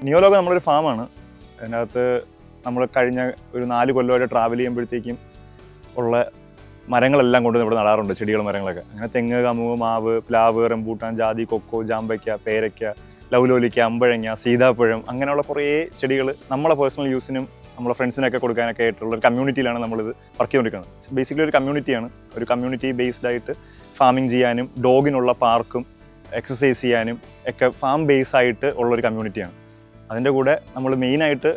നിയോലോഗ നമ്മളൊരു ഫാമാണ്. അതിനകത്ത് നമ്മൾ കഴിഞ്ഞ ഒരു 4 കൊല്ലമായിട്ട് ട്രാവൽ ചെയ്യുമ്പോഴത്തേക്കും ഉള്ള മരങ്ങളെല്ലാം കൊണ്ട് ഇവിടെ നടാറുണ്ട്, ചെടികൾ മരങ്ങളൊക്കെ. അങ്ങനെ തെങ്ങ്, കമുക്, മാവ്, പ്ലാവ്, റംബൂട്ടാൻ, ജാതി, കൊക്കോ, ജാമ്പയ്ക്ക, പേരയ്ക്ക, ലൗലോലിക്ക, അമ്പഴങ്ങ, സീതാപ്പഴം, അങ്ങനെയുള്ള കുറേ ചെടികൾ നമ്മളെ പേഴ്സണൽ യൂസിനും നമ്മളെ ഫ്രണ്ട്സിനൊക്കെ കൊടുക്കാനൊക്കെ ആയിട്ടുള്ള ഒരു കമ്മ്യൂണിറ്റിയിലാണ് നമ്മളിത് വർക്ക് ചെയ്തുകൊണ്ടിരിക്കുന്നത്. ബേസിക്കലി ഒരു കമ്മ്യൂണിറ്റിയാണ്. ഒരു കമ്മ്യൂണിറ്റി ബേസ്ഡ് ആയിട്ട് ഫാമിംഗ് ചെയ്യാനും ഡോഗിനുള്ള പാർക്കും എക്സസൈസ് ചെയ്യാനും ഒക്കെ ഫാം ബേസ് ആയിട്ട് ഉള്ളൊരു കമ്മ്യൂണിറ്റിയാണ്. അതിൻ്റെ കൂടെ നമ്മൾ മെയിനായിട്ട്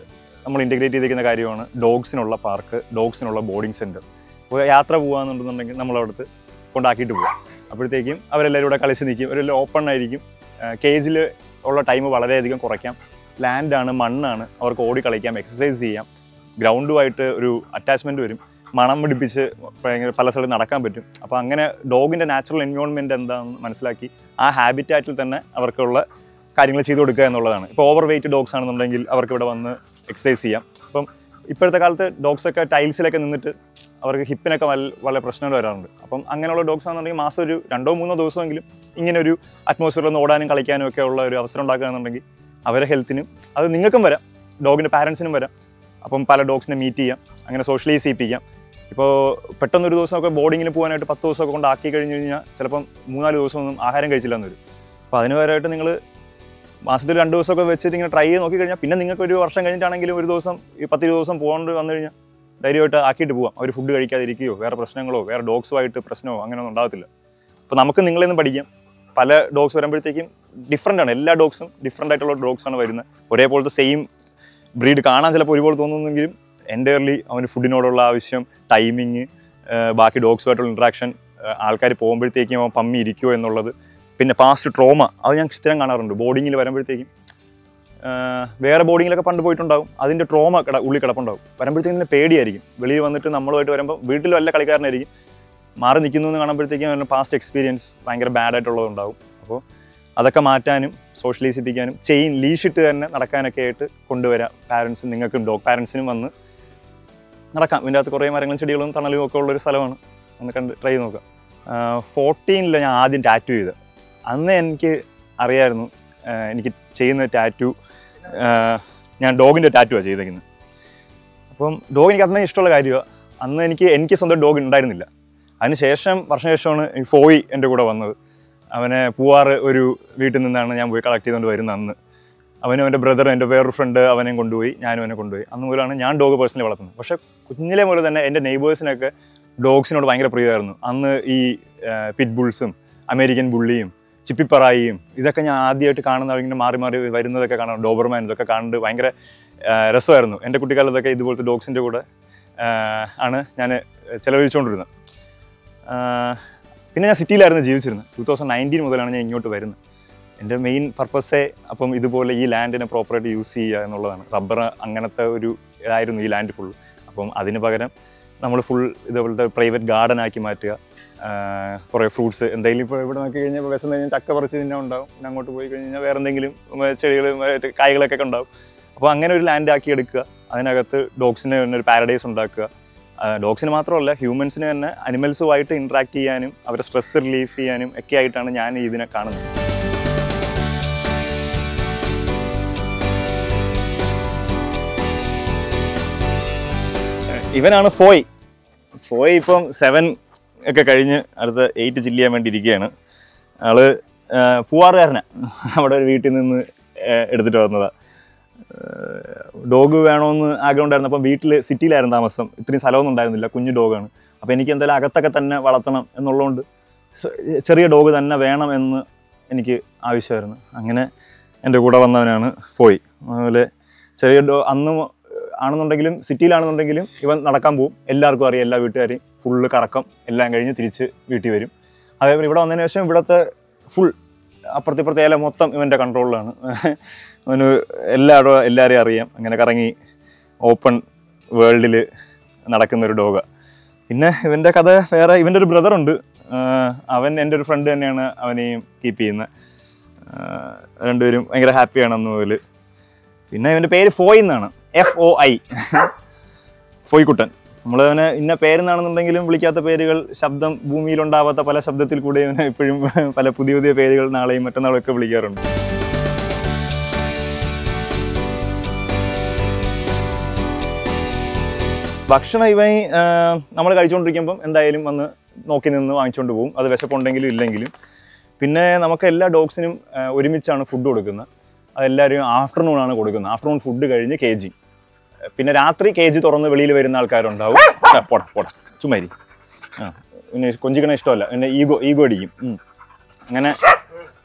നമ്മൾ ഇൻറ്റഗ്രേറ്റ് ചെയ്തിരിക്കുന്ന കാര്യമാണ് ഡോഗ്സിനുള്ള പാർക്ക്, ഡോഗ്സിനുള്ള ബോർഡിംഗ് സെൻറ്റർ. ഇപ്പോൾ യാത്ര പോകുകയെന്നുണ്ടെന്നുണ്ടെങ്കിൽ നമ്മളവിടുത്തെ കൊണ്ടാക്കിയിട്ട് പോകാം. അപ്പോഴത്തേക്കും അവരെല്ലാവരും കൂടെ കളിച്ച് നിൽക്കും, അവരെല്ലാം ഓപ്പൺ ആയിരിക്കും. കേജിൽ ഉള്ള ടൈം വളരെയധികം കുറയ്ക്കാം. ലാൻഡാണ്, മണ്ണാണ്, അവർക്ക് ഓടി കളിക്കാം, എക്സസൈസ് ചെയ്യാം, ഗ്രൗണ്ടുമായിട്ട് ഒരു അറ്റാച്ച്മെൻറ്റ് വരും, മണം പിടിപ്പിച്ച് പല സ്ഥലത്ത് നടക്കാൻ പറ്റും. അപ്പോൾ അങ്ങനെ ഡോഗിൻ്റെ നാച്ചുറൽ എൻവയോൺമെൻറ്റ് എന്താണെന്ന് മനസ്സിലാക്കി ആ ഹാബിറ്റാറ്റിൽ തന്നെ അവർക്കുള്ള കാര്യങ്ങൾ ചെയ്തു കൊടുക്കുക എന്നുള്ളതാണ്. ഇപ്പോൾ ഓവർ വെയ്റ്റ് ഡോഗ്സ് ആണെന്നുണ്ടെങ്കിൽ അവർക്ക് ഇവിടെ വന്ന് എക്സസൈസ് ചെയ്യാം. അപ്പം ഇപ്പോഴത്തെ കാലത്ത് ഡോഗ്സൊക്കെ ടൈൽസിലൊക്കെ നിന്നിട്ട് അവർക്ക് ഹിപ്പിനൊക്കെ വളരെ പ്രശ്നങ്ങൾ വരാറുണ്ട്. അപ്പം അങ്ങനെയുള്ള ഡോഗ്സ് ആണെന്നുണ്ടെങ്കിൽ മാസം ഒരു 2-3 ദിവസമെങ്കിലും ഇങ്ങനെ ഒരു അറ്റ്മോസ്ഫിയറിൽ ഒന്ന് ഓടാനും കളിക്കാനും ഒക്കെ ഉള്ള ഒരു അവസരം ഉണ്ടാക്കുകയാണെന്നുണ്ടെങ്കിൽ അവരുടെ ഹെൽത്തിനും അത് നിങ്ങൾക്കും വരാം, ഡോഗിൻ്റെ പാരൻസിനും വരാം. അപ്പം പല ഡോഗ്സിനെ മീറ്റ് ചെയ്യാം, അങ്ങനെ സോഷ്യലൈസ് ചെയ്യിപ്പിക്കാം. ഇപ്പോൾ പെട്ടെന്നൊരു ദിവസമൊക്കെ ബോർഡിങ്ങിന് പോകാനായിട്ട് 10 ദിവസമൊക്കെ കൊണ്ട് ആക്കി കഴിഞ്ഞ് കഴിഞ്ഞാൽ ചിലപ്പം 3-4 ദിവസമൊന്നും ആഹാരം കഴിച്ചില്ലെന്ന് വരും. അപ്പോൾ അതിന് പകരമായിട്ട് നിങ്ങൾ മാസത്തിൽ 2 ദിവസമൊക്കെ വെച്ചിട്ട് ഇങ്ങനെ ട്രൈ ചെയ്ത് നോക്കിക്കഴിഞ്ഞാൽ പിന്നെ നിങ്ങൾക്ക് ഒരു വർഷം കഴിഞ്ഞിട്ടാണെങ്കിലും ഒരു ദിവസം 10-20 ദിവസം പോകേണ്ടി വന്നു കഴിഞ്ഞാൽ ധൈര്യമായിട്ട് ആക്കിയിട്ട് പോകാം. അവർ ഫുഡ് കഴിക്കാതിരിക്കുകയോ വേറെ പ്രശ്നങ്ങളോ വേറെ ഡോഗ്സുമായിട്ട് പ്രശ്നമോ അങ്ങനെയൊന്നും ഉണ്ടാകത്തില്ല. അപ്പോൾ നമുക്ക് നിങ്ങളിൽ നിന്ന് പഠിക്കാം. പല ഡോഗ്സ് വരുമ്പോഴത്തേക്കും ഡിഫറൻ്റ് ആണ്, എല്ലാ ഡോഗ്സും ഡിഫറൻ്റ് ആയിട്ടുള്ള ഡോഗ്സാണ് വരുന്നത്. ഒരേപോലത്തെ സെയിം ബ്രീഡ് കാണാൻ ചിലപ്പോൾ ഒരുപോലെ തോന്നുന്നെങ്കിലും എൻ്റയർലി അവന് ഫുഡിനോടുള്ള ആവശ്യം, ടൈമിങ്, ബാക്കി ഡോഗ്സുമായിട്ടുള്ള ഇൻട്രാക്ഷൻ, ആൾക്കാർ പോകുമ്പോഴത്തേക്കും അവൻ പമ്മി ഇരിക്കുമോ എന്നുള്ളത്, പിന്നെ പാസ്റ്റ് ട്രോമ, അത് ഞാൻ സ്ഥിരം കാണാറുണ്ട്. ബോർഡിങ്ങിൽ വരുമ്പോഴത്തേക്കും വേറെ ബോർഡിങ്ങിലൊക്കെ പണ്ട് പോയിട്ടുണ്ടാകും, അതിൻ്റെ ട്രോമ ഉള്ളിൽ കിടപ്പുണ്ടാകും. വരുമ്പോഴത്തേക്കും തന്നെ പേടിയായിരിക്കും. വെളിയിൽ വന്നിട്ട് നമ്മളുമായിട്ട് വരുമ്പോൾ വീട്ടിൽ വല്ല കളിക്കാരനായിരിക്കും, മാറി നിൽക്കുന്നു എന്ന് കാണുമ്പോഴത്തേക്കും അവൻ്റെ പാസ്റ്റ് എക്സ്പീരിയൻസ് ഭയങ്കര ബാഡായിട്ടുള്ളതുണ്ടാകും. അപ്പോൾ അതൊക്കെ മാറ്റാനും സോഷ്യലൈസ് ചെയ്യിപ്പിക്കാനും ലീഷിട്ട് തന്നെ നടക്കാനൊക്കെ ആയിട്ട് കൊണ്ടുവരാം. പാരൻസ്, നിങ്ങൾക്കും ഡോഗ് പാരൻസിനും വന്ന് നടക്കാം. ഇതിൻ്റെ അകത്ത് കുറേ മരങ്ങളും ചെടികളും തണലും ഒക്കെ ഉള്ളൊരു സ്ഥലമാണ്. ഒന്ന് കണ്ട് ട്രൈ ചെയ്ത് നോക്കാം. 14 ഞാൻ ആദ്യം ടാറ്റു ചെയ്തത്. അന്ന് എനിക്ക് അറിയായിരുന്നു എനിക്ക് ചെയ്യുന്ന ടാറ്റു ഞാൻ ഡോഗിൻ്റെ ടാറ്റുവാണ് ചെയ്തേക്കുന്നത്. അപ്പം ഡോഗ് എനിക്ക് അന്നേ ഇഷ്ടമുള്ള കാര്യമാണ്. അന്ന് എനിക്ക് സ്വന്തം ഡോഗ് ഉണ്ടായിരുന്നില്ല. അതിനുശേഷം വർഷശേഷമാണ് ഈ ഫോയി എൻ്റെ കൂടെ വന്നത്. അവനെ പൂവാറ് ഒരു വീട്ടിൽ നിന്നാണ് ഞാൻ പോയി കളക്ട് ചെയ്തുകൊണ്ട് വരുന്നത്. അന്ന് അവനും എൻ്റെ ബ്രദർ, എൻ്റെ വേറൊരു ഫ്രണ്ട് അവനെയും കൊണ്ടുപോയി, ഞാനും അവനെ കൊണ്ടുപോയി. അന്ന് മുതലാണ് ഞാൻ ഡോഗ് പേഴ്സണലി വളർത്തുന്നത്. പക്ഷേ കുഞ്ഞിലെ മുതൽ തന്നെ എൻ്റെ നെയ്ബേഴ്സിനൊക്കെ ഡോഗ്സിനോട് ഭയങ്കര പ്രിയമായിരുന്നു. അന്ന് ഈ പിറ്റ് ബുൾസും അമേരിക്കൻ ബുള്ളിയും ചിപ്പിപ്പറായിയും ഇതൊക്കെ ഞാൻ ആദ്യമായിട്ട് കാണുന്ന, ഇങ്ങനെ മാറി മാറി വരുന്നതൊക്കെ കാണാം, ഡോബർമാൻ, ഇതൊക്കെ കാണുന്നത് ഭയങ്കര രസമായിരുന്നു. എൻ്റെ കുട്ടിക്കാലത്തൊക്കെ ഇതുപോലത്തെ ഡോഗ്സിൻ്റെ കൂടെ ആണ് ഞാൻ ചിലവഴിച്ചുകൊണ്ടിരുന്നത്. പിന്നെ ഞാൻ സിറ്റിയിലായിരുന്നു ജീവിച്ചിരുന്നത്. 2019 മുതലാണ് ഞാൻ ഇങ്ങോട്ട് വരുന്നത്. എൻ്റെ മെയിൻ പർപ്പസേ അപ്പം ഇതുപോലെ ഈ ലാൻഡിനെ പ്രോപ്പറായിട്ട് യൂസ് ചെയ്യുക എന്നുള്ളതാണ്. റബ്ബർ അങ്ങനത്തെ ഒരു ഇതായിരുന്നു ഈ ലാൻഡ് ഫുൾ. അപ്പം അതിന് പകരം നമ്മൾ ഫുൾ ഇതുപോലത്തെ പ്രൈവറ്റ് ഗാർഡൻ ആക്കി മാറ്റുക. കുറേ ഫ്രൂട്ട്സ് എന്തെങ്കിലും ഇപ്പോൾ ഇവിടെ നോക്കി കഴിഞ്ഞാൽ വിശന്ന് കഴിഞ്ഞാൽ ചക്ക പറിച്ച് തന്നെ ഉണ്ടാവും. പിന്നെ അങ്ങോട്ട് പോയി കഴിഞ്ഞാൽ വേറെ എന്തെങ്കിലും ചെടികൾ, കായ്കളൊക്കെ ഉണ്ടാവും. അപ്പോൾ അങ്ങനെ ഒരു ലാൻഡ് ആക്കി എടുക്കുക. അതിനകത്ത് ഡോഗ്സിന് തന്നെ ഒരു പാരഡൈസ് ഉണ്ടാക്കുക. ഡോഗ്സിന് മാത്രമല്ല, ഹ്യൂമൻസിന് തന്നെ അനിമൽസുമായിട്ട് ഇൻട്രാക്ട് ചെയ്യാനും അവരെ സ്ട്രെസ് റിലീഫ് ചെയ്യാനും ഒക്കെ ആയിട്ടാണ് ഞാൻ ഇതിനെ കാണുന്നത്. ഇവനാണ് ഫോയ്. ഇപ്പം 7 ഒക്കെ കഴിഞ്ഞ് അടുത്ത 8 ചില്ല് ചെയ്യാൻ വേണ്ടി ഇരിക്കുകയാണ്. ആള് പൂവാറുകാരനാണ്. അവിടെ ഒരു വീട്ടിൽ നിന്ന് എടുത്തിട്ട് വന്നതാണ്. ഡോഗ് വേണമെന്ന് ആഗ്രഹം ഉണ്ടായിരുന്നു. അപ്പം വീട്ടിൽ സിറ്റിയിലായിരുന്നു താമസം, ഇത്രയും സ്ഥലമൊന്നും ഉണ്ടായിരുന്നില്ല, കുഞ്ഞു ഡോഗാണ്. അപ്പോൾ എനിക്ക് എന്തായാലും അകത്തൊക്കെ തന്നെ വളർത്തണം എന്നുള്ളതുകൊണ്ട് ചെറിയ ഡോഗ് തന്നെ വേണം എന്ന് എനിക്ക് ആവശ്യമായിരുന്നു. അങ്ങനെ എൻ്റെ കൂടെ വന്നവനാണ് ഫോയ്. അതുപോലെ ചെറിയ അന്ന് ആണെന്നുണ്ടെങ്കിലും സിറ്റിയിലാണെന്നുണ്ടെങ്കിലും ഇവൻ നടക്കാൻ പോകും. എല്ലാവർക്കും അറിയാം, എല്ലാ വീട്ടുകാരെയും ഫുള്ള് കറക്കം എല്ലാം കഴിഞ്ഞ് തിരിച്ച് വീട്ടിൽ വരും. അതേപോലെ ഇവിടെ വന്നതിന് ശേഷം ഇവിടുത്തെ ഫുൾ അപ്പുറത്തിപ്പുറത്തെ ഇല മൊത്തം ഇവൻ്റെ കൺട്രോളിലാണ്. അവന് എല്ലാവരെയും അറിയാം. അങ്ങനെ കറങ്ങി ഓപ്പൺ വേൾഡിൽ നടക്കുന്നൊരു ഡോഗാണ്. പിന്നെ ഇവൻ്റെ കഥ വേറെ. ഇവൻ്റെ ഒരു ബ്രദറുണ്ട്, അവൻ എൻ്റെ ഒരു ഫ്രണ്ട് തന്നെയാണ് അവനെയും കീപ്പ് ചെയ്യുന്നത്. രണ്ടുപേരും ഭയങ്കര ഹാപ്പിയാണ് അന്ന് മുതൽ. പിന്നെ ഇവൻ്റെ പേര് ഫോയ് എന്നാണ്, FOI, ഫോയ്ക്കുട്ടൻ. നമ്മളവനെ ഇന്ന പേരെന്നാണെന്നുണ്ടെങ്കിലും വിളിക്കാത്ത പേരുകൾ, ശബ്ദം ഭൂമിയിലുണ്ടാവാത്ത പല ശബ്ദത്തിൽ കൂടെ ഇവനെ ഇപ്പോഴും പല പുതിയ പുതിയ പേരുകൾ നാളെയും മറ്റന്നാളും ഒക്കെ വിളിക്കാറുണ്ട്. ഭക്ഷണം ഇവൻ നമ്മൾ കഴിച്ചുകൊണ്ടിരിക്കുമ്പം എന്തായാലും വന്ന് നോക്കി നിന്ന് വാങ്ങിച്ചുകൊണ്ട് പോകും, അത് വിശപ്പുണ്ടെങ്കിലും ഇല്ലെങ്കിലും. പിന്നെ നമുക്ക് എല്ലാ ഡോഗ്സിനും ഒരുമിച്ചാണ് ഫുഡ് കൊടുക്കുന്നത്. അതെല്ലാവരും ആഫ്റ്റർനൂണാണ് കൊടുക്കുന്നത്. ആഫ്റ്റർനൂൺ ഫുഡ് കഴിഞ്ഞ് KG. പിന്നെ രാത്രി KG തുറന്ന് വെളിയിൽ വരുന്ന ആൾക്കാരുണ്ടാവും. പോടാ ചുമ്മാരി. പിന്നെ കൊഞ്ചിക്കണ ഇഷ്ടമല്ല, പിന്നെ ഈഗോ അടിക്കും. അങ്ങനെ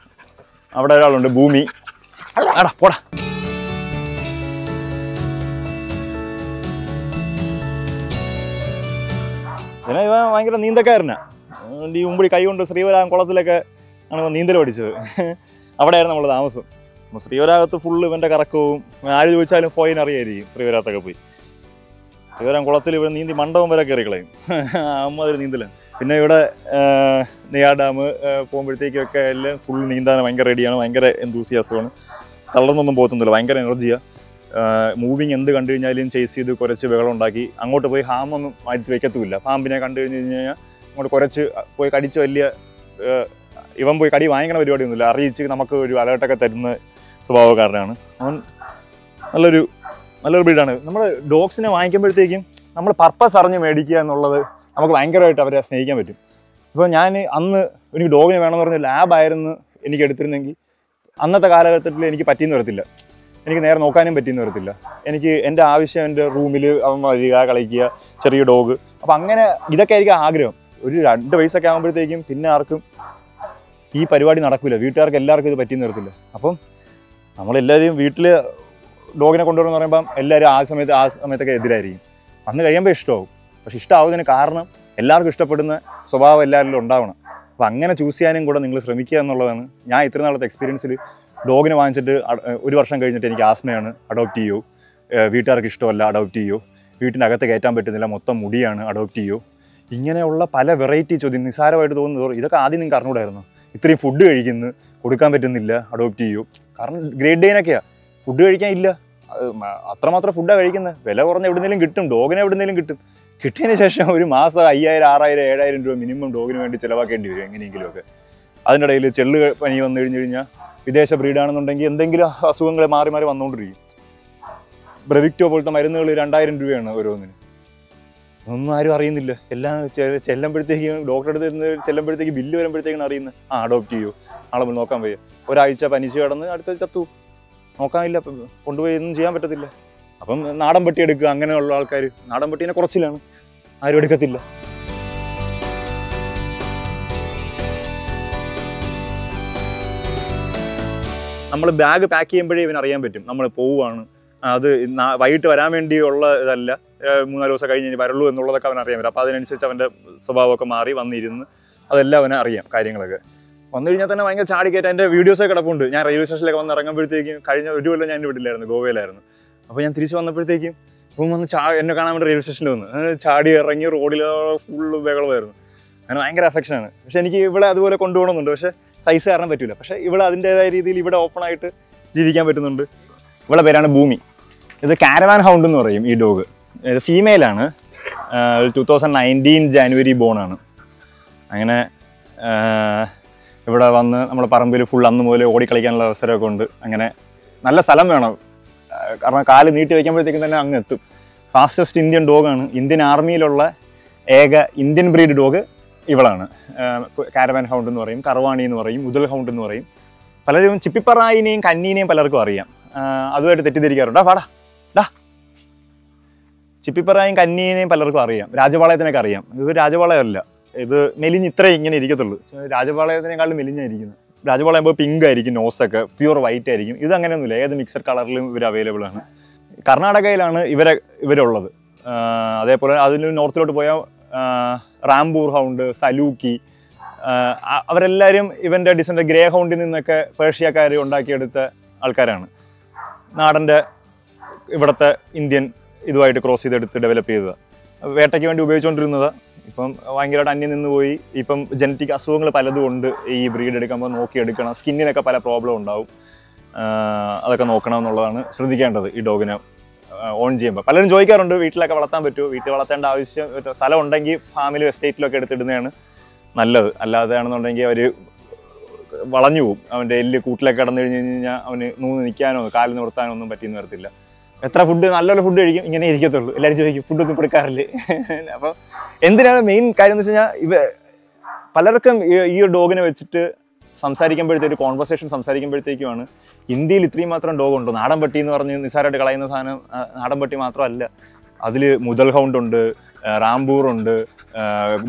അവിടെ ഒരാളുണ്ട്, ഭൂമി. പോടാ. പിന്നെ ഇവ ഭയങ്കര നീന്തക്കാരനാണ്. ഈ മുമ്പിൽ കൈ കൊണ്ട് ശ്രീവരാഗം കുളത്തിലൊക്കെ ആണ് നീന്തൽ പഠിച്ചത്. അവിടെയായിരുന്നു നമ്മൾ താമസം. അപ്പോൾ ശ്രീവരാഗത്ത് ഫുള്ള് ഇവൻ്റെ കറക്കവും, ആര് ചോദിച്ചാലും ഫൈൻ അറിയായിരിക്കും ശ്രീവരാഗത്തൊക്കെ പോയി. ശ്രീവരാഗം കുളത്തിൽ ഇവിടെ നീന്തി മണ്ഡപം വരെ കയറി കളയും. അമ്മാതിരി നീന്തലാണ്. പിന്നെ ഇവിടെ നെയ്യാർ ഡാം പോകുമ്പോഴത്തേക്കൊക്കെ എല്ലാം ഫുൾ നീന്താൻ ഭയങ്കര റെഡിയാണ്, ഭയങ്കര എന്തൂസിയാസമാണ്. തളർന്നൊന്നും പോകത്തൊന്നുമില്ല, ഭയങ്കര എനർജിയാണ്. മൂവിങ് എന്ത് കണ്ടു കഴിഞ്ഞാലും ചേസ് ചെയ്ത് കുറച്ച് ബഹളം ഉണ്ടാക്കി അങ്ങോട്ട് പോയി ഹാമൊന്നും മാറ്റി വയ്ക്കത്തുമില്ല. പാമ്പിനെ കണ്ടു കഴിഞ്ഞ് കഴിഞ്ഞാൽ അങ്ങോട്ട് കുറച്ച് പോയി കടിച്ച് വലിയ ഇവൻ പോയി കടി വാങ്ങിക്കണ പരിപാടിയൊന്നുമില്ല, അറിയിച്ച് നമുക്ക് ഒരു അലേർട്ടൊക്കെ തരുന്ന സ്വഭാവക്കാരനാണ് അവൻ. നല്ലൊരു ബ്രീഡാണ്. നമ്മൾ ഡോഗ്സിനെ വാങ്ങിക്കുമ്പോഴത്തേക്കും നമ്മൾ പർപ്പസ് അറിഞ്ഞ് മേടിക്കുക എന്നുള്ളത് നമുക്ക് ഭയങ്കരമായിട്ട് അവരെ സ്നേഹിക്കാൻ പറ്റും. ഇപ്പോൾ ഞാൻ അന്ന് എനിക്ക് ഡോഗിനെ വേണമെന്ന് പറഞ്ഞ ലാബായിരുന്നു എനിക്ക് എടുത്തിരുന്നെങ്കിൽ അന്നത്തെ കാലഘട്ടത്തിൽ എനിക്ക് പറ്റിയെന്ന് വരത്തില്ല, എനിക്ക് നേരെ നോക്കാനും പറ്റിയെന്ന് വരത്തില്ല. എനിക്ക് എൻ്റെ ആവശ്യം എൻ്റെ റൂമിൽ അവൻ വരിക, കളിക്കുക, ചെറിയ ഡോഗ്. അപ്പം അങ്ങനെ ഇതൊക്കെ ആയിരിക്കും ആഗ്രഹം. ഒരു 2 വയസ്സൊക്കെ ആകുമ്പോഴത്തേക്കും പിന്നെ ആർക്കും ഈ പരിപാടി നടക്കില്ല, വീട്ടുകാർക്ക് എല്ലാവർക്കും ഇത് പറ്റിയെന്ന് വരത്തില്ല. അപ്പം നമ്മളെല്ലാവരും വീട്ടിൽ ഡോഗിനെ കൊണ്ടുവരുമെന്ന് പറയുമ്പം എല്ലാവരും ആ സമയത്തൊക്കെ എതിരായിരിക്കും. വന്ന് കഴിയുമ്പോൾ ഇഷ്ടമാവും. പക്ഷെ ഇഷ്ടമാവുന്നതിന് കാരണം എല്ലാവർക്കും ഇഷ്ടപ്പെടുന്ന സ്വഭാവം എല്ലാവരിലും ഉണ്ടാവണം. അപ്പം അങ്ങനെ ചൂസ് ചെയ്യാനും കൂടെ നിങ്ങൾ ശ്രമിക്കുക എന്നുള്ളതാണ്. ഞാൻ ഇത്ര നാളത്തെ എക്സ്പീരിയൻസിൽ ഡോഗിനെ വാങ്ങിച്ചിട്ട് 1 വർഷം കഴിഞ്ഞിട്ട് എനിക്ക് ആസ്മയാണ്, അഡോപ്റ്റ് ചെയ്യൂ, വീട്ടുകാർക്ക് ഇഷ്ടമല്ല, അഡോപ്റ്റ് ചെയ്യൂ, വീട്ടിൻ്റെ അകത്ത് കയറ്റാൻ പറ്റുന്നില്ല, മൊത്തം മുടിയാണ്, അഡോപ്റ്റ് ചെയ്യൂ, ഇങ്ങനെയുള്ള പല വെറൈറ്റി ചോദ്യം നിസ്സാരമായിട്ട് തോന്നുന്നത്. ഇതൊക്കെ ആദ്യം നിങ്ങൾക്ക് അറിഞ്ഞൂടായിരുന്നു. ഇത്രയും ഫുഡ് കഴിക്കുന്നു, കൊടുക്കാൻ പറ്റുന്നില്ല, അഡോപ്റ്റ് ചെയ്യൂ. കാരണം ഗ്രേഡ് ഡേനൊക്കെയാണ്, ഫുഡ് കഴിക്കാൻ ഇല്ല, അത്രമാത്രം ഫുഡാണ് കഴിക്കുന്നത്. വില കുറഞ്ഞ എവിടുന്നേലും കിട്ടും, ഡോഗിനെ എവിടുന്നേലും കിട്ടും. കിട്ടിയതിന് ശേഷം ഒരു മാസം 5000, 6000, 7000 രൂപ മിനിമം ഡോഗിന് വേണ്ടി ചിലവാക്കേണ്ടി വരും എങ്ങനെയെങ്കിലുമൊക്കെ. അതിൻ്റെ ഇടയിൽ ചെള്ള് പനി വന്നു കഴിഞ്ഞാൽ വിദേശ ബ്രീഡാണെന്നുണ്ടെങ്കിൽ എന്തെങ്കിലും അസുഖങ്ങൾ മാറി വന്നുകൊണ്ടിരിക്കും. ബ്രെവിക്ടോ പോലത്തെ മരുന്നുകൾ 2000 രൂപയാണ് ഓരോന്നിന്. ഒന്നും ആരും അറിയുന്നില്ല. എല്ലാം ചെല്ലുമ്പോഴത്തേക്കും ഡോക്ടറെ അടുത്ത് ചെല്ലുമ്പോഴത്തേക്ക് ബില്ല് വരുമ്പോഴത്തേക്കാണ് അറിയുന്നത്. അഡോപ്റ്റ് ചെയ്യൂ, ആളെ നോക്കാൻ വയ്യ, ഒരാഴ്ച പനിച്ച് കിടന്ന് അടുത്ത ചത്തു, നോക്കാനില്ല, കൊണ്ടുപോയി ഒന്നും ചെയ്യാൻ പറ്റത്തില്ല. അപ്പം നാടൻ പട്ടി എടുക്കുക, അങ്ങനെയുള്ള ആൾക്കാർ നാടൻ പട്ടീനെ കുറച്ചിലാണ്, ആരും എടുക്കത്തില്ല. നമ്മൾ ബാഗ് പാക്ക് ചെയ്യുമ്പോഴേ ഇവനറിയാൻ പറ്റും നമ്മൾ പോവുകയാണ്. അത് വൈകിട്ട് വരാൻ വേണ്ടിയുള്ള ഇതല്ല, 3-4 ദിവസം കഴിഞ്ഞ് വരുള്ളൂ എന്നുള്ളതൊക്കെ അവൻ അറിയാൻ പറ്റും. അപ്പോൾ അതിനനുസരിച്ച് അവൻ്റെ സ്വഭാവമൊക്കെ മാറി വന്നിരുന്ന് അതെല്ലാം അവനെ അറിയാം കാര്യങ്ങളൊക്കെ. വന്നു കഴിഞ്ഞാൽ തന്നെ ഭയങ്കര ചാടിക്കയറ്റം. എൻ്റെ വീഡിയോസൊക്കെ കിടപ്പുണ്ട്. ഞാൻ റെയിൽവേ സ്റ്റേഷനിലേക്ക് വന്ന് ഇറങ്ങുമ്പോഴത്തേക്കും കഴിഞ്ഞ 1 കൊല്ലം ഞാൻ വിടില്ലായിരുന്നു, ഗോവയിലായിരുന്നു. അപ്പോൾ ഞാൻ തിരിച്ച് വന്നപ്പോഴത്തേക്കും ഇപ്പം വന്ന് എന്നെ കാണാൻ വേണ്ടി റെയിൽവേ സ്റ്റേഷനിൽ വന്ന് ചാടി ഇറങ്ങി റോഡിൽ ഫുള്ള് ബഹളമായിരുന്നു. അങ്ങനെ ഭയങ്കര അഫെക്ഷനാണ്. പക്ഷേ എനിക്ക് ഇവിടെ അതുപോലെ കൊണ്ടുപോകണമെന്നുണ്ട്, പക്ഷേ സൈസ് കാരണം പറ്റില്ല. പക്ഷേ ഇവിടെ അതിൻ്റേതായ രീതിയിൽ ഇവിടെ ഓപ്പണായിട്ട് ജീവിക്കാൻ പറ്റുന്നുണ്ട്. ഇവിടെ പേരാണ് ഭൂമി. ഇത് കാരവാൻ ഹൗണ്ട് എന്ന് പറയും ഈ ഡോഗ്. ഇത് ഫീമെയിലാണ്, 2019 ജാനുവരി ബോണാണ്. അങ്ങനെ ഇവിടെ വന്ന് നമ്മുടെ പറമ്പിൽ ഫുൾ അന്ന് മുതൽ ഓടിക്കളിക്കാനുള്ള അവസരമൊക്കെ ഉണ്ട്. അങ്ങനെ നല്ല സ്ഥലം വേണം, കാരണം കാല് നീട്ടി വയ്ക്കുമ്പോഴത്തേക്കും തന്നെ അങ്ങ് എത്തും. ഫാസ്റ്റസ്റ്റ് ഇന്ത്യൻ ഡോഗാണ്. ഇന്ത്യൻ ആർമിയിലുള്ള ഏക ഇന്ത്യൻ ബ്രീഡ് ഡോഗ് ഇവളാണ്. കാരവാൻ ഹൗണ്ട് എന്ന് പറയും, കർവാണി എന്ന് പറയും, ഉദൽ ഹൗണ്ട് എന്ന് പറയും. പലരും ചിപ്പിപ്പറായിനെയും കന്നീനെയും പലർക്കും അറിയാം, അതുമായിട്ട് തെറ്റിദ്ധരിക്കാറുണ്ട്. വാടാ ഡാ. ചിപ്പിപ്പറായും കന്നീനെയും പലർക്കും അറിയാം, രാജപാളയത്തിനൊക്കെ അറിയാം. ഇത് രാജപാളയമല്ല, ഇത് മെലിഞ്ഞ് ഇത്രേ ഇങ്ങനെ ഇരിക്കത്തുള്ളൂ. രാജപാളയത്തിനേക്കാളും മെലിഞ്ഞായിരിക്കുന്നത്. രാജപാളയം ഇപ്പോൾ പിങ്ക് ആയിരിക്കും, നോസൊക്കെ പ്യൂർ വൈറ്റ് ആയിരിക്കും. ഇത് അങ്ങനെയൊന്നുമില്ല, ഏത് മിക്സഡ് കളറിലും ഇവർ അവൈലബിൾ ആണ്. കർണാടകയിലാണ് ഇവരുള്ളത്. അതേപോലെ അതിന് നോർത്തിലോട്ട് പോയാൽ റാംപൂർ ഹൗണ്ട്, സലൂക്കി, അവരെല്ലാവരും ഇവൻ്റെ ഡിസൻറ്റ് ഗ്രേ ഹൗണ്ടിൽ നിന്നൊക്കെ പേർഷ്യക്കാർ ഉണ്ടാക്കിയെടുത്ത ആൾക്കാരാണ്. നാടൻ്റെ ഇവിടുത്തെ ഇന്ത്യൻ ഇതുമായിട്ട് ക്രോസ് ചെയ്തെടുത്ത് ഡെവലപ്പ് ചെയ്തതാണ്. വേട്ടയ്ക്ക് വേണ്ടി ഉപയോഗിച്ചുകൊണ്ടിരുന്നത് ഇപ്പം ഭയങ്കരമായിട്ട് അന്യം നിന്ന് പോയി. ഇപ്പം ജനറ്റിക് അസുഖങ്ങൾ പലതും ഉണ്ട്. ഈ ബ്രീഡ് എടുക്കുമ്പോൾ നോക്കിയെടുക്കണം, സ്കിന്നിനൊക്കെ പല പ്രോബ്ലം ഉണ്ടാവും. അതൊക്കെ നോക്കണം എന്നുള്ളതാണ് ശ്രദ്ധിക്കേണ്ടത് ഈ ഡോഗിനെ ഓൺ ചെയ്യുമ്പോൾ. പലരും ചോദിക്കാറുണ്ട് വീട്ടിലൊക്കെ വളർത്താൻ പറ്റുമോ. വീട്ടിൽ വളർത്തേണ്ട ആവശ്യം, സ്ഥലം ഉണ്ടെങ്കിൽ ഫാമിലി എസ്റ്റേറ്റിലൊക്കെ എടുത്തിടുന്നതാണ് നല്ലത്. അല്ലാതെയാണെന്നുണ്ടെങ്കിൽ അവർ വളഞ്ഞു പോകും. അവൻ്റെ എല്ല് കൂട്ടിലൊക്കെ കിടന്നു കഴിഞ്ഞ് കഴിഞ്ഞാൽ അവന് നൂന്ന് നിൽക്കാനോ കാല് നിർത്താനോ ഒന്നും പറ്റിയെന്ന് വരത്തില്ല. എത്ര ഫുഡ് നല്ലൊരു ഫുഡ് കഴിക്കും ഇങ്ങനെ ഇരിക്കത്തുള്ളൂ. എല്ലാവരും ചോദിക്കും ഫുഡൊന്നും കൊടുക്കാറില്ലേ. അപ്പോൾ എന്തിനാണ് മെയിൻ കാര്യം എന്ന് വെച്ച് കഴിഞ്ഞാൽ പലർക്കും ഈ ഒരു ഡോഗിനെ വെച്ചിട്ട് സംസാരിക്കുമ്പോഴത്തേക്ക് കോൺവെർസേഷൻ സംസാരിക്കുമ്പോഴത്തേക്കുമാണ് ഇന്ത്യയിൽ ഇത്രയും മാത്രം ഡോഗ് ഉണ്ടോ. നാടൻ പട്ടി എന്ന് പറഞ്ഞ് നിസ്സാരമായിട്ട് കളയുന്ന സാധനം നാടൻ പട്ടി മാത്രമല്ല. അതിൽ മുതൽ ഹൗണ്ടുണ്ട്, റാംബൂറുണ്ട്,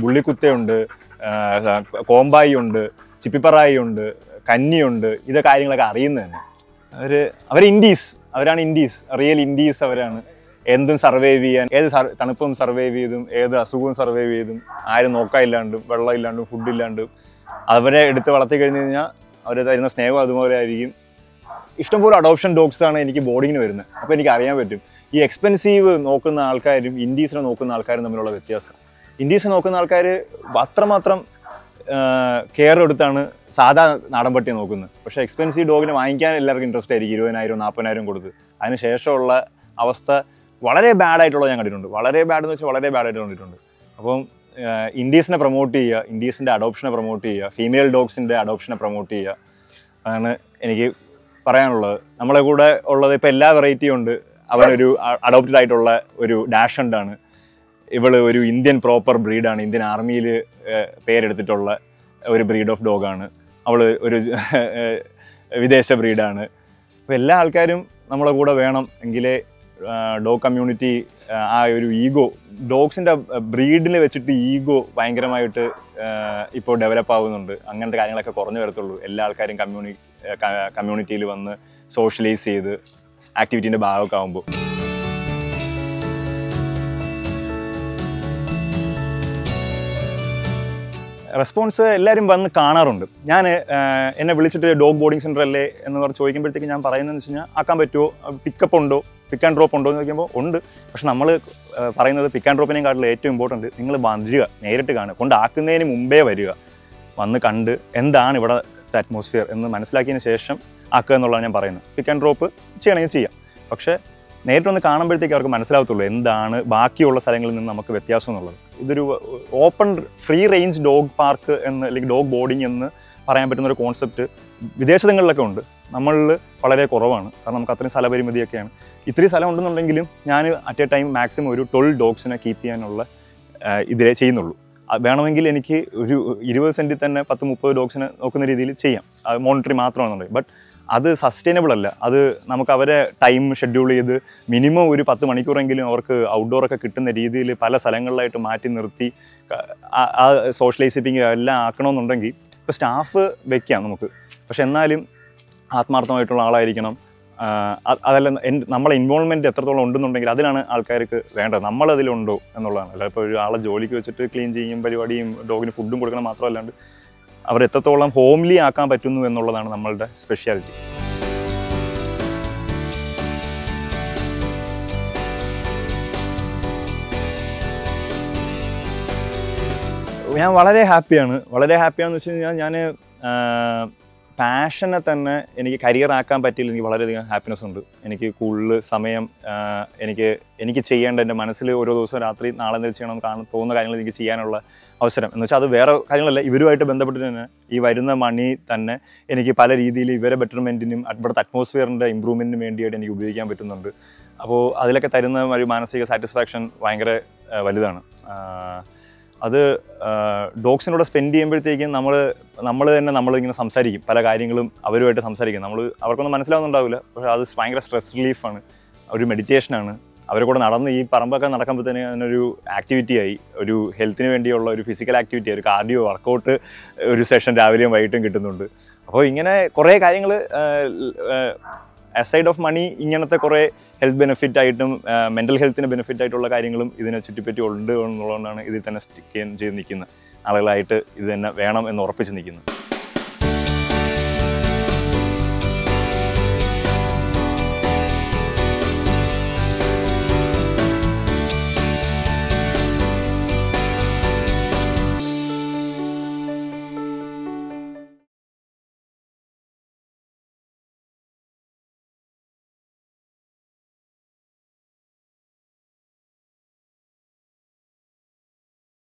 ബുള്ളിക്കുത്തയുണ്ട്, കോമ്പായി ഉണ്ട്, ചിപ്പിപ്പറായി ഉണ്ട്, കന്നിയുണ്ട്. ഇത് കാര്യങ്ങളൊക്കെ അറിയുന്നത് തന്നെ അവർ അവരാണ് ഇൻഡീസ്, റിയൽ ഇൻഡീസ് അവരാണ്. എന്തും സർവൈവ് ചെയ്യാൻ, ഏത് തണുപ്പും സർവൈവ് ചെയ്തും ഏത് അസുഖവും സർവൈവ് ചെയ്തും ആരും നോക്കാനില്ലാണ്ടും വെള്ളം ഇല്ലാണ്ടും ഫുഡില്ലാണ്ടും അവരെ എടുത്ത് വളർത്തി കഴിഞ്ഞ് കഴിഞ്ഞാൽ അവർ തരുന്ന സ്നേഹം അതുപോലെ ആയിരിക്കും. ഇഷ്ടംപോലെ അഡോപ്ഷൻ ഡോഗ്സാണ് എനിക്ക് ബോർഡിങ്ങിന് വരുന്നത്. അപ്പോൾ എനിക്ക് അറിയാൻ പറ്റും ഈ എക്സ്പെൻസീവ് നോക്കുന്ന ആൾക്കാരും ഇൻഡീസിനെ നോക്കുന്ന ആൾക്കാരും തമ്മിലുള്ള വ്യത്യാസം. ഇൻഡീസ് നോക്കുന്ന ആൾക്കാർ അത്രമാത്രം കെയർ എടുത്താണ് സാധാ നാടൻ പട്ടിയെ നോക്കുന്നത്. പക്ഷേ എക്സ്പെൻസീവ് ഡോഗിനെ വാങ്ങിക്കാൻ എല്ലാവർക്കും ഇൻട്രസ്റ്റ് ആയിരിക്കും. 20,000 40,000 കൊടുത്ത്. അതിന് ശേഷമുള്ള അവസ്ഥ വളരെ ബാഡായിട്ടുള്ളത് ഞാൻ കണ്ടിട്ടുണ്ട്. വളരെ ബാഡ് എന്ന് വെച്ചാൽ വളരെ ബാഡായിട്ട് കണ്ടിട്ടുണ്ട്. അപ്പം ഇൻഡീസിനെ പ്രൊമോട്ട് ചെയ്യുക, ഇൻഡീസിൻ്റെ അഡോപ്ഷനെ പ്രൊമോട്ട് ചെയ്യുക, ഫീമെയിൽ ഡോഗ്സിൻ്റെ അഡോപ്ഷനെ പ്രൊമോട്ട് ചെയ്യുക, അതാണ് എനിക്ക് പറയാനുള്ളത്. നമ്മളെ കൂടെ ഉള്ളത് ഇപ്പോൾ എല്ലാ വെറൈറ്റിയും ഉണ്ട്. അവനൊരു അഡോപ്റ്റഡ് ആയിട്ടുള്ള ഒരു ഡാഷ് ഹണ്ടാണ്. ഇവള് ഒരു ഇന്ത്യൻ പ്രോപ്പർ ബ്രീഡാണ്. ഇന്ത്യൻ ആർമിയിൽ പേരെടുത്തിട്ടുള്ള ഒരു ബ്രീഡ് ഓഫ് ഡോഗാണ്. അവൾ ഒരു വിദേശ ബ്രീഡാണ്. അപ്പോൾ എല്ലാ ആൾക്കാരും നമ്മളെ കൂടെ വേണം എങ്കിലേ ഡോഗ് കമ്മ്യൂണിറ്റി ആ ഒരു ഈഗോ, ഡോഗ്സിൻ്റെ ബ്രീഡിൽ വെച്ചിട്ട് ഈഗോ ഭയങ്കരമായിട്ട് ഇപ്പോൾ ഡെവലപ്പ് ആവുന്നുണ്ട്. അങ്ങനത്തെ കാര്യങ്ങളൊക്കെ കുറഞ്ഞു വരത്തുള്ളൂ. എല്ലാ ആൾക്കാരും കമ്മ്യൂണിറ്റിയിൽ വന്ന് സോഷ്യലൈസ് ചെയ്ത് ആക്ടിവിറ്റീൻ്റെ ഭാഗമൊക്കെ ആകുമ്പോൾ. റെസ്പോൺസ് എല്ലാവരും വന്ന് കാണാറുണ്ട്. ഞാൻ എന്നെ വിളിച്ചിട്ട് ഡോഗ് ബോർഡിംഗ് സെൻ്റർ അല്ലേ എന്ന് പറഞ്ഞ് ചോദിക്കുമ്പോഴത്തേക്ക് ഞാൻ പറയുന്നതെന്ന് വെച്ച് കഴിഞ്ഞാൽ ആക്കാൻ പറ്റുമോ, പിക്കപ്പ് ഉണ്ടോ, പിക്ക് ആൻഡ് ഡ്രോപ്പ് ഉണ്ടോ എന്ന് ചോദിക്കുമ്പോൾ ഉണ്ട്. പക്ഷെ നമ്മൾ പറയുന്നത് പിക്ക് ആൻഡ് ഡ്രോപ്പിനെയും കാട്ടിൽ ഏറ്റവും ഇമ്പോർട്ടൻറ്റ് നിങ്ങൾ വരിക, നേരിട്ട് കാണുക, കൊണ്ടാക്കുന്നതിന് മുമ്പേ വരിക, വന്ന് കണ്ട് എന്താണ് ഇവിടുത്തെ അറ്റ്മോസ്ഫിയർ എന്ന് മനസ്സിലാക്കിയതിന് ശേഷം ആക്കുക എന്നുള്ളതാണ് ഞാൻ പറയുന്നത്. പിക്ക് ആൻഡ് ഡ്രോപ്പ് ചെയ്യണമെങ്കിൽ ചെയ്യാം. പക്ഷേ നേരിട്ടൊന്ന് കാണുമ്പോഴത്തേക്ക് അവർക്ക് മനസ്സിലാവത്തുള്ളൂ എന്താണ് ബാക്കിയുള്ള സ്ഥലങ്ങളിൽ നിന്ന് നമുക്ക് വ്യത്യാസം എന്നുള്ളത്. ഇതൊരു open free range dog park എന്ന് അല്ലെങ്കിൽ ഡോഗ് ബോർഡിംഗ് എന്ന് പറയാൻ പറ്റുന്ന ഒരു കോൺസെപ്റ്റ് വിദേശങ്ങളിലൊക്കെ ഉണ്ട്. നമ്മളിൽ വളരെ കുറവാണ്. കാരണം നമുക്ക് അത്രയും സ്ഥലപരിമിതിയൊക്കെയാണ്. ഇത്രയും സ്ഥലം ഉണ്ടെന്നുണ്ടെങ്കിലും ഞാൻ അറ്റ് എ ടൈം മാക്സിമം ഒരു 12 ഡോഗ്സിനെ കീപ്പ് ചെയ്യാനുള്ള ഇതിലേ ചെയ്യുന്നുള്ളൂ. വേണമെങ്കിൽ എനിക്ക് ഒരു 20 സെൻറ്റിൽ തന്നെ 10-30 ഡോഗ്സിനെ നോക്കുന്ന രീതിയിൽ ചെയ്യാം. അത് മോണിറ്ററി മാത്രമാണെന്നുണ്ടെങ്കിൽ. ബട്ട് അത് സസ്റ്റൈനബിൾ അല്ല. അത് നമുക്ക് അവരെ ടൈം ഷെഡ്യൂൾ ചെയ്ത് മിനിമം ഒരു 10 മണിക്കൂറെങ്കിലും അവർക്ക് ഔട്ട്ഡോറൊക്കെ കിട്ടുന്ന രീതിയിൽ പല സ്ഥലങ്ങളിലായിട്ട് മാറ്റി നിർത്തി ആ സോഷ്യലൈസിപ്പിങ് എല്ലാം ആക്കണമെന്നുണ്ടെങ്കിൽ ഇപ്പോൾ സ്റ്റാഫ് വയ്ക്കാം നമുക്ക്. പക്ഷെ എന്നാലും ആത്മാർത്ഥമായിട്ടുള്ള ആളായിരിക്കണം. അതല്ല നമ്മളെ ഇൻവോൾവ്മെൻറ്റ് എത്രത്തോളം ഉണ്ടെന്നുണ്ടെങ്കിൽ അതിലാണ് ആൾക്കാർക്ക് വേണ്ടത്. നമ്മളതിലുണ്ടോ എന്നുള്ളതാണ്. അല്ല ഇപ്പോൾ ഒരു ആളെ ജോലിക്ക് വെച്ചിട്ട് ക്ലീൻ ചെയ്യും പരിപാടിയും ഡോഗിന് ഫുഡും കൊടുക്കണം മാത്രമല്ലാണ്ട് അവർ എത്രത്തോളം ഹോംലി ആക്കാൻ പറ്റുന്നു എന്നുള്ളതാണ് നമ്മളുടെ സ്പെഷ്യാലിറ്റി. ഞാൻ വളരെ ഹാപ്പിയാണ്. വളരെ ഹാപ്പിയാണെന്ന് വെച്ച് കഴിഞ്ഞാൽ ഞാൻ പാഷനെ തന്നെ എനിക്ക് കരിയർ ആക്കാൻ പറ്റിയില്ല. എനിക്ക് വളരെയധികം ഹാപ്പിനെസ് ഉണ്ട്. എനിക്ക് കൂടുതൽ സമയം എനിക്ക് ചെയ്യേണ്ട എൻ്റെ മനസ്സിൽ ഓരോ ദിവസവും രാത്രി നാളെ എന്തെങ്കിലും ചെയ്യണമെന്ന് തോന്നുന്ന കാര്യങ്ങൾ എനിക്ക് ചെയ്യാനുള്ള അവസരം എന്ന് വെച്ചാൽ അത് വേറെ കാര്യങ്ങളല്ല, ഇവരുമായിട്ട് ബന്ധപ്പെട്ട് തന്നെ ഈ വരുന്ന മണി തന്നെ എനിക്ക് പല രീതിയിൽ ഇവരെ ബെറ്റർമെൻറ്റിനും ഇവിടുത്തെ അറ്റ്മോസ്ഫിയറിൻ്റെ ഇമ്പ്രൂവ്മെൻറ്റിനും വേണ്ടിയിട്ട് എനിക്ക് ഉപയോഗിക്കാൻ പറ്റുന്നുണ്ട്. അപ്പോൾ അതിലൊക്കെ തരുന്ന ഒരു മാനസിക സാറ്റിസ്ഫാക്ഷൻ ഭയങ്കര വലുതാണ്. അത് ഡോഗ്സിനോട് സ്പെൻഡ് ചെയ്യുമ്പോഴത്തേക്കും നമ്മൾ തന്നെ നമ്മളിങ്ങനെ സംസാരിക്കും, പല കാര്യങ്ങളും അവരുമായിട്ട് സംസാരിക്കും. അവർക്കൊന്നും മനസ്സിലാവുന്നുണ്ടാവില്ല. പക്ഷേ അത് ഭയങ്കര സ്ട്രെസ് റിലീഫാണ്, ഒരു മെഡിറ്റേഷനാണ്. അവരെ കൂടെ നടന്ന് ഈ പറമ്പൊക്കെ നടക്കുമ്പോഴത്തേന് അതിനൊരു ആക്ടിവിറ്റിയായി, ഒരു ഹെൽത്തിന് വേണ്ടിയുള്ള ഒരു ഫിസിക്കൽ ആക്ടിവിറ്റി, ഒരു കാർഡിയോ വർക്കൗട്ട് ഒരു സെഷൻ രാവിലെയും വൈകിട്ടും കിട്ടുന്നുണ്ട്. അപ്പോൾ ഇങ്ങനെ കുറേ കാര്യങ്ങൾ അസൈഡ് ഓഫ് മണി ഇങ്ങനത്തെ കുറേ ഹെൽത്ത് ബെനിഫിറ്റ് ആയിട്ടും മെൻ്റൽ ഹെൽത്തിന് ബെനിഫിറ്റ് ആയിട്ടുള്ള കാര്യങ്ങളും ഇതിനെ ചുറ്റിപ്പറ്റി ഉണ്ട് എന്നുള്ളതുകൊണ്ടാണ് ഇതിൽ തന്നെ സ്റ്റിക്ക് ചെയ്ത് നിൽക്കുന്ന ആളുകളായിട്ട് ഇത് തന്നെ വേണം എന്ന് ഉറപ്പിച്ച് നിൽക്കുന്നത്.